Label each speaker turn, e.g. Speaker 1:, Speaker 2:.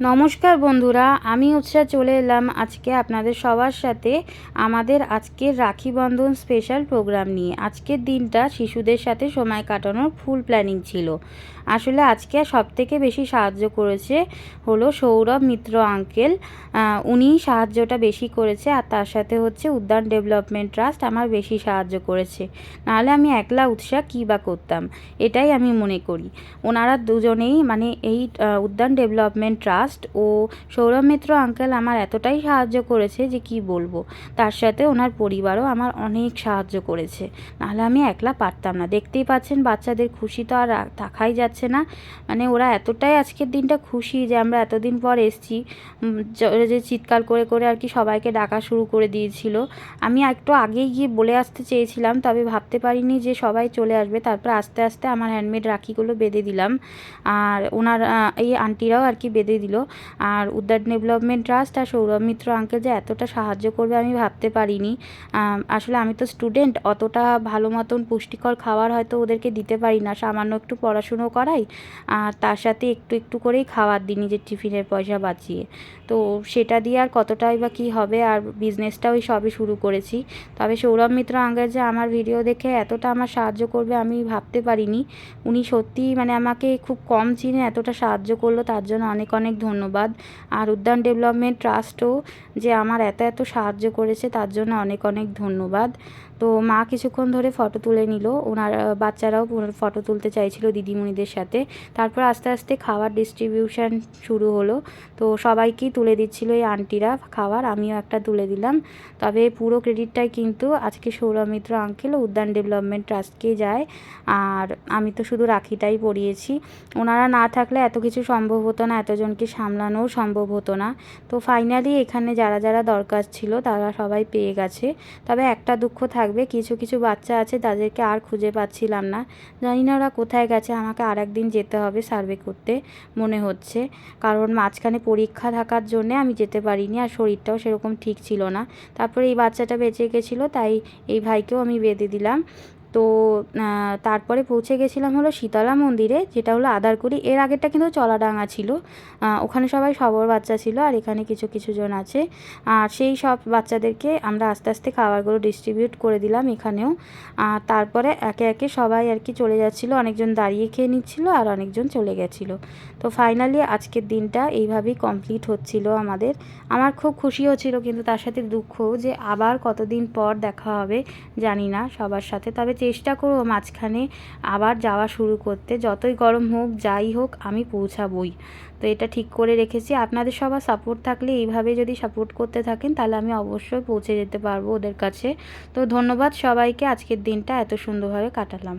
Speaker 1: নমস্কার বন্ধুরা, আমি উৎসা চলে এলাম আজকে আপনাদের সবার সাথে আমাদের আজকের রাখি বন্ধন স্পেশাল প্রোগ্রাম নিয়ে। আজকের দিনটা শিশুদের সাথে সময় কাটানোর ফুল প্ল্যানিং ছিল। আসলে আজকে সবথেকে বেশি সাহায্য করেছে হলো সৌরভ মিত্র আঙ্কেল। উনি সাহায্যটা বেশি করেছে, আর তার সাথে হচ্ছে উদ্যান ডেভেলপমেন্ট ট্রাস্ট আমার বেশি সাহায্য করেছে। নাহলে আমি একলা উৎসাহ কী বা করতাম, এটাই আমি মনে করি। ওনারা দুজনেই মানে এই উদ্যান ডেভেলপমেন্ট ট্রাস্ট ও সৌরভ মিত্র আঙ্কেল আমার এতটাই সাহায্য করেছে যে কি বলবো। তার সাথে ওনার পরিবারও আমার অনেক সাহায্য করেছে, নাহলে আমি একলা পারতাম না। দেখতেই পাচ্ছেন বাচ্চাদের খুশি তো আর থাকাই যাচ্ছে না। মানে ওরা এতটাই আজকের দিনটা খুশি যে আমরা এতদিন পর এসছি, যে চিৎকার করে করে আর কি সবাইকে ডাকা শুরু করে দিয়েছিল। আমি একটু আগেই গিয়ে বলে আসতে চেয়েছিলাম, তবে ভাবতে পারিনি যে সবাই চলে আসবে। তারপর আস্তে আস্তে আমার হ্যান্ডমেড রাখিগুলো বেঁধে দিলাম, আর ওনার এই আন্টিরাও আর কি বেঁধে দিল। আর উদ্যান ডেভেলপমেন্ট ট্রাস্ট আর সৌরভ মিত্র আঙ্কেল যে এতটা সাহায্য করবে আমি ভাবতে পারিনি। আসলে আমি তো স্টুডেন্ট, অতটা ভালো মতন পুষ্টিকর খাবার হয়তো ওদেরকে দিতে পারি না। সামান্য একটু পড়াশুনো করাই, আর তার সাথে একটু একটু করেই খাবার দিই নিজের টিফিনের পয়সা বাঁচিয়ে। তো সেটা দিয়ে আর কতটাই বা কী হবে, আর বিজনেসটাও ওই সবে শুরু করেছি। তবে সৌরভ মিত্র আঙ্কেল যে আমার ভিডিও দেখে এতটা আমার সাহায্য করবে আমি ভাবতে পারিনি। উনি সত্যিই মানে আমাকে খুব কম চিনে এতটা সাহায্য করলো, তার জন্য অনেক অনেক ধন্যবাদ। আর উদ্যান ডেভেলপমেন্ট ট্রাস্টও যে আমার এত এত সাহায্য করেছে তার জন্য অনেক অনেক ধন্যবাদ। তো মা কিছুক্ষণ ধরে ফটো তুলে নিল, ওনার বাচ্চারাও ফটো তুলতে চাইছিল দিদিমণিদের সাথে। তারপর আস্তে আস্তে খাবার ডিস্ট্রিবিউশন শুরু হলো। তো সবাইকেই তুলে দিচ্ছিল এই আন্টিরা খাবার, আমিও একটা তুলে দিলাম। তবে পুরো ক্রেডিটটাই কিন্তু আজকে সৌরভ মিত্র আঙ্কেল ও উদ্যান ডেভেলপমেন্ট ট্রাস্টকে যায়। আর আমি তো শুধু রাখিটাই পরিয়েছি। ওনারা না থাকলে এত কিছু সম্ভব হতো না, এতজনকে সামলানোও সম্ভব হতো না। তো ফাইনালি এখানে যারা যারা দরকার ছিল তারা সবাই পেয়ে গেছে। তবে একটা দুঃখ থাকবে, কিছু কিছু বাচ্চা আছে তাদেরকে আর খুঁজে পাচ্ছিলাম না। জানি না ওরা কোথায় গেছে, আমাকে আর একদিন যেতে হবে সার্ভে করতে মনে হচ্ছে। কারণ মাঝখানে পরীক্ষা থাকার জন্যে আমি যেতে পারিনি, আর শরীরটাও সেরকম ঠিক ছিল না। তারপরে এই বাচ্চাটা বেঁচে গেছিলো, তাই এই ভাইকেও আমি বেঁধে দিলাম। তো তারপরে পৌঁছে গেছিলাম হলো শীতলা মন্দিরে, যেটা হলো আদারকুড়ি। এর আগেরটা কিন্তু চলাডাঙ্গা ছিল। ওখানে সবাই সবর বাচ্চা ছিল, আর এখানে কিছু কিছু জন আছে। আর সেই সব বাচ্চাদেরকে আমরা আস্তে আস্তে খাবারগুলো ডিস্ট্রিবিউট করে দিলাম এখানেও। আর তারপরে একে একে সবাই আর কি চলে যাচ্ছিলো, অনেকজন দাঁড়িয়ে খেয়ে নিচ্ছিলো আর অনেকজন চলে গেছিলো। তো ফাইনালি আজকের দিনটা এইভাবেই কমপ্লিট হচ্ছিল আমাদের। আমার খুব খুশি হচ্ছিল, কিন্তু তার সাথে দুঃখ যে আবার কতদিন পর দেখা হবে জানি না সবার সাথে। তবে চেষ্টা করব মাঝখানে আবার যাওয়া শুরু করতে, যতই গরম হোক যাই হোক আমি পৌঁছাবই। তো এটা ঠিক করে রেখেছি। আপনাদের সবার সাপোর্ট থাকলে, এইভাবে যদি সাপোর্ট করতে থাকেন তাহলে আমি অবশ্যই পৌঁছে যেতে পারবো ওদের কাছে। তো ধন্যবাদ সবাইকে, আজকের দিনটা এত সুন্দরভাবে কাটালাম।